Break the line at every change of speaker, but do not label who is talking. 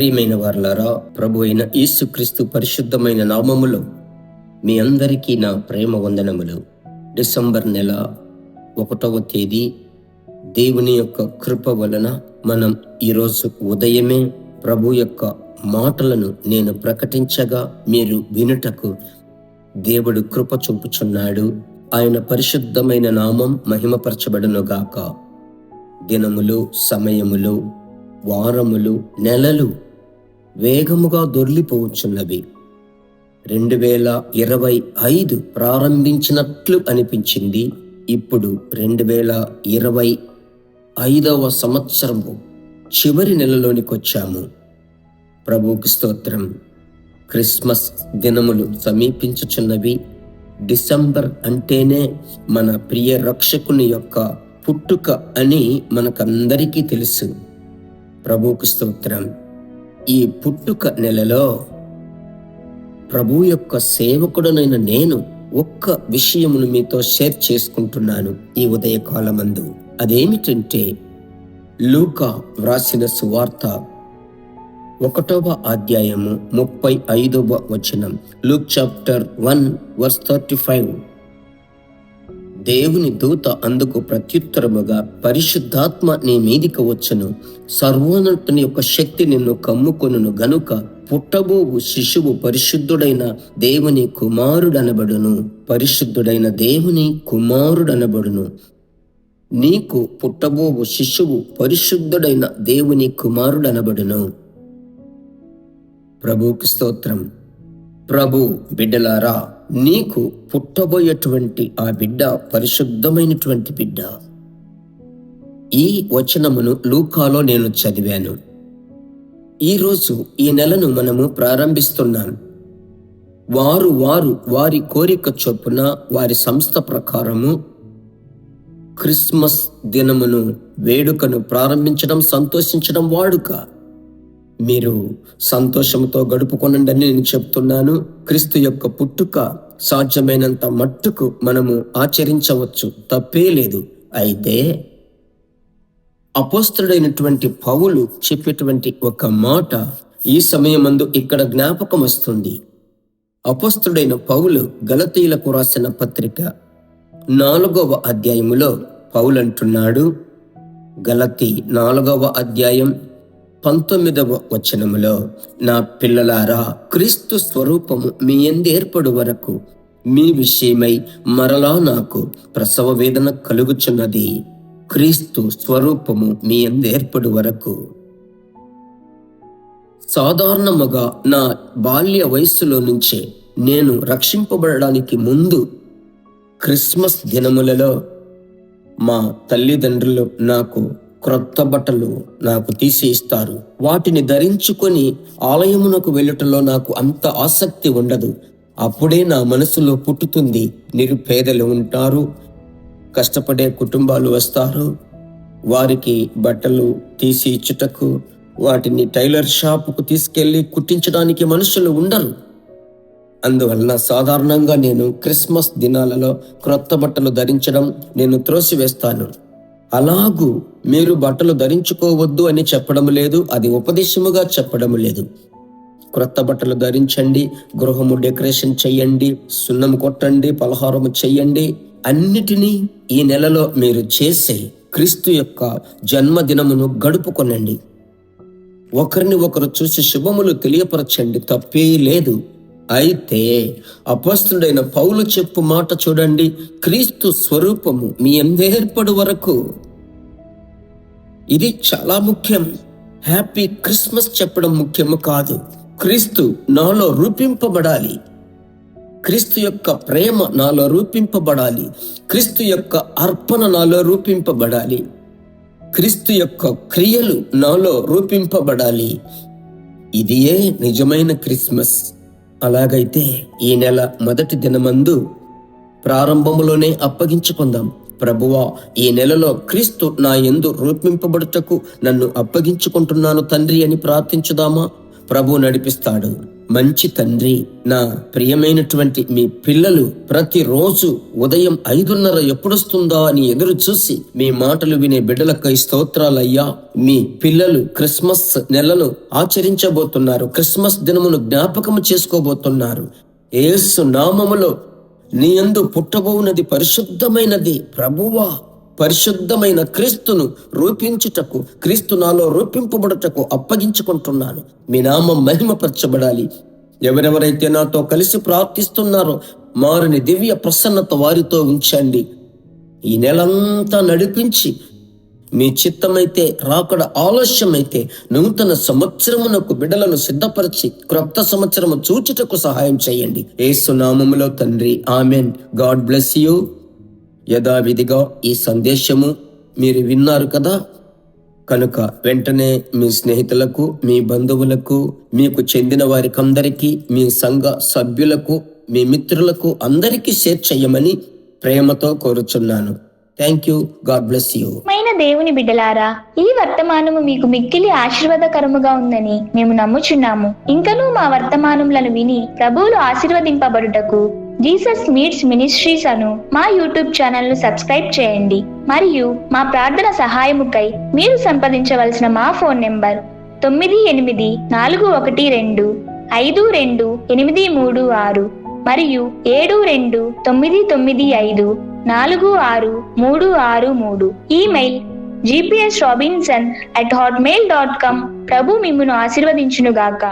ప్రియమైన వారలారా, ప్రభు అయిన యేసుక్రీస్తు పరిశుద్ధమైన నామములో మీ అందరికీ నా ప్రేమ వందనములు. డిసెంబర్ నెల 1వ తేదీ దేవుని యొక్క కృప వలన మనం ఈరోజు ఉదయమే ప్రభు యొక్క మాటలను నేను ప్రకటించగా మీరు వినుటకు దేవుడు కృప చూపుచున్నాడు. ఆయన పరిశుద్ధమైన నామం మహిమపరచబడునుగాక. దినములు, సమయములు, వారములు, నెలలు వేగముగా దొర్లిపోవచ్చున్నవి. 2025 ప్రారంభించినట్లు అనిపించింది. ఇప్పుడు 2025వ సంవత్సరము చివరి నెలలోనికి వచ్చాము. ప్రభువుకి స్తోత్రం. క్రిస్మస్ దినములు సమీపించుచున్నవి. డిసెంబర్ అంటేనే మన ప్రియ రక్షకుని యొక్క పుట్టుక అని మనకందరికీ తెలుసు. ప్రభువుకి స్తోత్రం. ఈ పుట్టుక నెలలో ప్రభు యొక్క సేవకుడనైన నేను ఒక్క విషయమును మీతో షేర్ చేసుకుంటున్నాను ఈ ఉదయకాలమందు. అదేమిటంటే, లూకా వ్రాసిన సువార్త 1వ అధ్యాయము 35వ వచనం. Luke chapter 1:35. దేవుని దూత అందుకు ప్రత్యుత్తరముగా, పరిశుద్ధాత్మ నీ మీదికి వచ్చును, సర్వోన్నతుని యొక్క శక్తి నిన్ను కమ్ముకొనును గనుక పుట్టబోవు శిశువు పరిశుద్ధుడైన దేవుని కుమారుడనబడును. పరిశుద్ధుడైన దేవుని కుమారుడనబడును. నీకు పుట్టబోవు శిశువు పరిశుద్ధుడైన దేవుని కుమారుడనబడును. ప్రభువుకి స్తోత్రం. ప్రభు బిడ్డలారా, నీకు పుట్టబోయేటువంటి ఆ బిడ్డ పరిశుద్ధమైనటువంటి బిడ్డ. ఈ వచనమును లూకాలో నేను చదివాను. ఈరోజు ఈ నెలను మనము ప్రారంభిస్తున్నాం. వారి కోరిక చొప్పున, వారి సంస్థ ప్రకారము క్రిస్మస్ దినమును, వేడుకను ప్రారంభించడం, సంతోషించడం వాడుక. మీరు సంతోషంతో గడుపుకొనండి అని నేను చెప్తున్నాను. క్రీస్తు యొక్క పుట్టుక సాధ్యమైనంత మట్టుకు మనము ఆచరించవచ్చు, తప్పే లేదు. అయితే అపోస్తలుడైనటువంటి పౌలు చెప్పేటువంటి ఒక మాట ఈ సమయమందు ఇక్కడ జ్ఞాపకం వస్తుంది. అపోస్తలుడైన పౌలు గలతీయులకు రాసిన పత్రిక 4వ అధ్యాయములో పౌలు అంటున్నాడు, గలతీ 4వ అధ్యాయం 19వ వచనములో, నా పిల్లలారా, క్రీస్తు స్వరూపము మీ యందు ఏర్పడు వరకు మీ విషయమై మరలా నాకు ప్రసవ వేదన కలుగుచున్నది. క్రీస్తు స్వరూపము మీ యందు ఏర్పడు వరకు. సాధారణముగా నా బాల్య వయస్సులో నుంచే నేను రక్షింపబడడానికి ముందు క్రిస్మస్ దినములలో మా తల్లిదండ్రులు నాకు క్రొత్త బట్టలు నాకు తీసి ఇస్తారు. వాటిని ధరించుకొని ఆలయమునకు వెళ్ళటంలో నాకు అంత ఆసక్తి ఉండదు. అప్పుడే నా మనసులో పుట్టుతుంది, నిరుపేదలు ఉంటారు, కష్టపడే కుటుంబాలు వస్తారు, వారికి బట్టలు తీసి ఇచ్చుటకు, వాటిని టైలర్ షాపుకు తీసుకెళ్లి కుట్టించడానికి మనుషులు ఉండరు. అందువలన సాధారణంగా నేను క్రిస్మస్ దినాలలో క్రొత్త బట్టలు ధరించడం నేను త్రోసివేస్తాను. అలాగూ మీరు బట్టలు ధరించుకోవద్దు అని చెప్పడం లేదు, అది ఉపదేశముగా చెప్పడం లేదు. క్రొత్త బట్టలు ధరించండి, గృహము డెకరేషన్ చెయ్యండి, సున్నం కొట్టండి, పలహారము చెయ్యండి. అన్నిటినీ ఈ నెలలో మీరు చేసే క్రీస్తు యొక్క జన్మదినమును గడుపుకొనండి. ఒకరిని ఒకరు చూసి శుభములు తెలియపరచండి, తప్పే లేదు. అయితే అపోస్తలుడైన పౌలు చెప్పు మాట చూడండి, క్రీస్తు స్వరూపము మీ యందు ఏర్పడు వరకు. ఇది చాలా ముఖ్యం. హ్యాపీ క్రిస్మస్ చెప్పడం ముఖ్యము కాదు. క్రీస్తు నాలో రూపింపబడాలి. క్రీస్తు యొక్క ప్రేమ నాలో రూపింపబడాలి. క్రీస్తు యొక్క అర్పణ నాలో రూపింపబడాలి. క్రీస్తు యొక్క క్రియలు నాలో రూపింపబడాలి. ఇదియే నిజమైన క్రిస్మస్. అలాగైతే ఈ నెల మొదటి దినమందు ప్రారంభములోనే అప్పగించుకుందాం. ప్రభువా, ఈ నెలలో క్రీస్తు నా యందు రూపింపబడుటకు నన్ను అప్పగించుకుంటున్నాను తండ్రి అని ప్రార్థించుదామా? ప్రభు నడిపిస్తాడు. మంచి తండ్రి, నా ప్రియమైనటువంటి మీ పిల్లలు ప్రతిరోజు ఉదయం 5:30 ఎప్పుడొస్తుందా అని ఎదురు చూసి మీ మాటలు వినే బిడ్డలకై స్తోత్రాలయ్యా. మీ పిల్లలు క్రిస్మస్ నెలను ఆచరించబోతున్నారు, క్రిస్మస్ దినమును జ్ఞాపకము చేసుకోబోతున్నారు. యేసు నామములో నీ యందు పుట్టబోవునది పరిశుద్ధమైనది ప్రభువా. పరిశుద్ధమైన క్రీస్తును రూపించుటకు, క్రీస్తు నాలో రూపింపబడుటకు అప్పగించుకుంటున్నాను. మీ నామం మహిమపరచబడాలి. ఎవరెవరైతే నాతో కలిసి ప్రార్థిస్తున్నారో మారిని దివ్య ప్రసన్నత వారితో ఉంచండి. ఈ నెలంతా నడిపించి మీ చిత్తమైతే, రాకడ ఆలస్యమైతే నూతన సంవత్సరమునకు బిడ్డలను సిద్ధపరిచి క్రొత్త సంవత్సరము చూచుటకు సహాయం చేయండి. యేసు నామములో తండ్రి, ఆమెన్. God bless you. యథావిధిగా ఈ సందేశము మీరు విన్నారు కదా, కనుక వెంటనే మీ స్నేహితులకు, మీ బంధువులకు, మీకు చెందిన వారికందరికీ, మీ సంఘ సభ్యులకు, మీ మిత్రులకు అందరికీ షేర్ చేయమని ప్రేమతో కోరుచున్నాను. Thank you. God bless you.
దేవుని బిడ్డలారా, ఈ వర్తమానము మీకు మిక్కిలి ఆశీర్వాదకరముగా ఉందని మేము నమ్ముచున్నాము. ఇంకనూ మా వర్తమానములను విని ప్రభువులు ఆశీర్వదింపబడుటకు జీసస్ మీట్స్ మినిస్ట్రీస్ అను మా యూట్యూబ్ ఛానల్ ను సబ్స్క్రైబ్ చేయండి. మరియు మా ప్రార్థన సహాయముకై మీరు సంప్రదించవలసిన మా ఫోన్ నెంబర్ 9842528286 మరియు 7299546363. Email gpsrobinson@hotmail.com. ప్రభు మిమ్మును ఆశీర్వదించునుగాక.